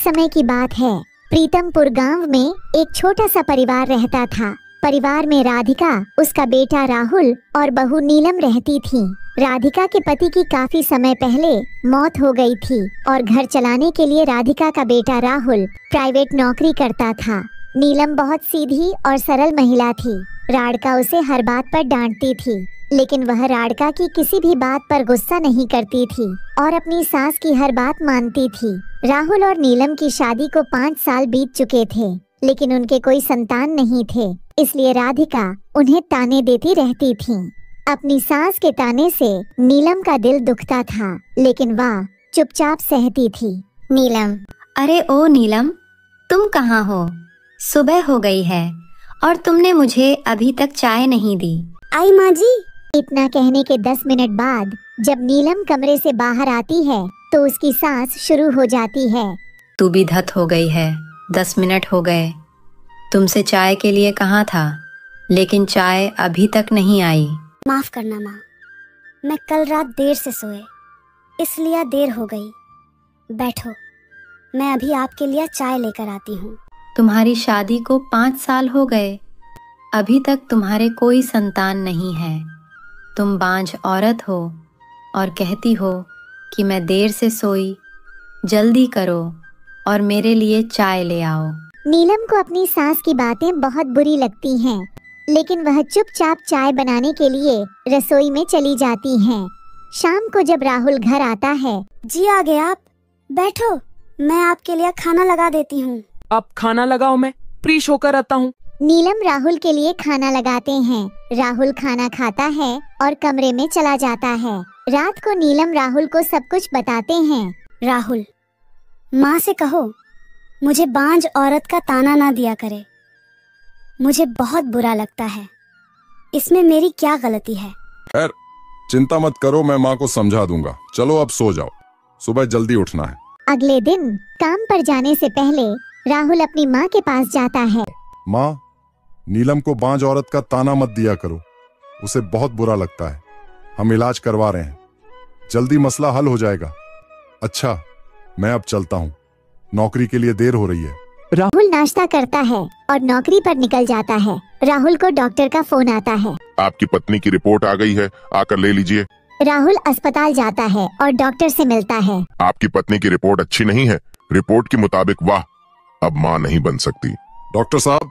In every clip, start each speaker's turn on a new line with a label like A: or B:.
A: समय की बात है। प्रीतमपुर गांव में एक छोटा सा परिवार रहता था। परिवार में राधिका, उसका बेटा राहुल और बहू नीलम रहती थी। राधिका के पति की काफी समय पहले मौत हो गई थी और घर चलाने के लिए राधिका का बेटा राहुल प्राइवेट नौकरी करता था। नीलम बहुत सीधी और सरल महिला थी। राधिका उसे हर बात पर डांटती थी, लेकिन वह राधिका की किसी भी बात पर गुस्सा नहीं करती थी और अपनी सास की हर बात मानती थी। राहुल और नीलम की शादी को 5 साल बीत चुके थे, लेकिन उनके कोई संतान नहीं थे, इसलिए राधिका उन्हें ताने देती रहती थी। अपनी सास के ताने से नीलम का दिल दुखता था, लेकिन वह चुपचाप सहती थी। नीलम,
B: अरे ओ नीलम, तुम कहाँ हो? सुबह हो गई है और तुमने मुझे अभी तक चाय नहीं दी।
A: आई माँ जी। इतना कहने के 10 मिनट बाद जब नीलम कमरे से बाहर आती है तो उसकी सांस शुरू हो जाती है।
B: तू भी धत हो गई है। 10 मिनट हो गए। तुमसे चाय के लिए कहा था, लेकिन चाय अभी तक नहीं आई।
C: माफ करना माँ, मैं कल रात देर से सोए, इसलिए देर हो गई। बैठो, मैं अभी आपके लिए चाय लेकर आती हूँ।
B: तुम्हारी शादी को 5 साल हो गए, अभी तक तुम्हारे कोई संतान नहीं है। तुम बांझ औरत हो और कहती हो कि मैं देर से सोई, जल्दी करो और मेरे लिए चाय ले आओ।
A: नीलम को अपनी सास की बातें बहुत बुरी लगती हैं, लेकिन वह चुपचाप चाय बनाने के लिए रसोई में चली जाती हैं। शाम को जब राहुल घर आता है,
C: जी आ गए आप, बैठो, मैं आपके लिए खाना लगा देती हूँ।
D: आप खाना लगाओ, मैं फ्रेश होकर आता हूँ।
A: नीलम राहुल के लिए खाना लगाते हैं। राहुल खाना खाता है और कमरे में चला जाता है। रात को नीलम राहुल को सब कुछ बताते हैं।
C: राहुल, माँ से कहो मुझे बांझ औरत का ताना ना दिया करे, मुझे बहुत बुरा लगता है। इसमें मेरी क्या गलती है?
E: खैर, चिंता मत करो, मैं माँ को समझा दूंगा। चलो अब सो जाओ, सुबह जल्दी उठना है।
A: अगले दिन काम पर जाने से पहले राहुल अपनी माँ के पास जाता है।
E: माँ, नीलम को बांझ औरत का ताना मत दिया करो, उसे बहुत बुरा लगता है। हम इलाज करवा रहे हैं, जल्दी मसला हल हो जाएगा। अच्छा, मैं अब चलता हूँ, नौकरी के लिए देर हो रही है।
A: राहुल नाश्ता करता है और नौकरी पर निकल जाता है। राहुल को डॉक्टर का फोन आता है।
F: आपकी पत्नी की रिपोर्ट आ गई है, आकर ले लीजिए।
A: राहुल अस्पताल जाता है और डॉक्टर से मिलता है।
F: आपकी पत्नी की रिपोर्ट अच्छी नहीं है। रिपोर्ट के मुताबिक वाह, अब माँ नहीं बन सकती।
E: डॉक्टर साहब,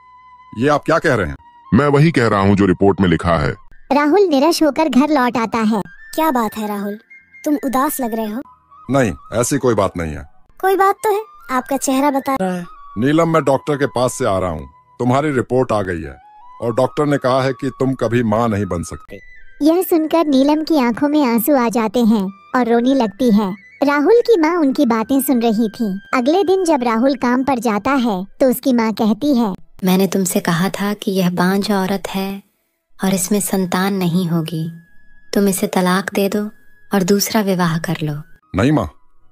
E: ये आप क्या कह रहे हैं?
F: मैं वही कह रहा हूँ जो रिपोर्ट में लिखा है।
A: राहुल निराश होकर घर लौट आता है।
C: क्या बात है राहुल, तुम उदास लग रहे हो?
E: नहीं, ऐसी कोई बात नहीं है।
C: कोई बात तो है, आपका चेहरा बता रहा है।
E: नीलम, मैं डॉक्टर के पास से आ रहा हूँ। तुम्हारी रिपोर्ट आ गई है और डॉक्टर ने कहा है कि तुम कभी माँ नहीं बन सकते।
A: यह सुनकर नीलम की आंखों में आंसू आ जाते हैं और रोने लगती है। राहुल की माँ उनकी बातें सुन रही थी। अगले दिन जब राहुल काम पर जाता है तो उसकी माँ कहती है,
B: मैंने तुमसे कहा था कि यह बांझ औरत है और इसमें संतान नहीं होगी। तुम इसे तलाक दे दो और दूसरा विवाह कर लो।
E: नहीं माँ,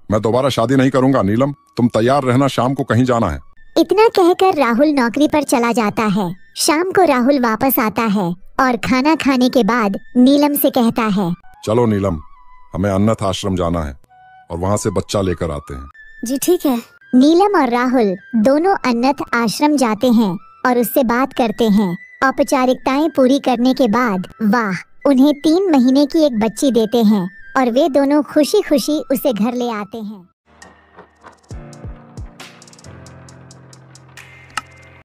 E: मैं दोबारा शादी नहीं करूँगा। नीलम, तुम तैयार रहना, शाम को कहीं जाना है।
A: इतना कहकर राहुल नौकरी पर चला जाता है। शाम को राहुल वापस आता है और खाना खाने के बाद नीलम से कहता है,
E: चलो नीलम, हमें अनाथ आश्रम जाना है और वहाँ से बच्चा लेकर आते हैं।
C: जी ठीक है।
A: नीलम और राहुल दोनों अनाथ आश्रम जाते हैं और उससे बात करते हैं। औपचारिकताएं पूरी करने के बाद वाह, उन्हें 3 महीने की एक बच्ची देते हैं और वे दोनों खुशी खुशी उसे घर ले आते हैं।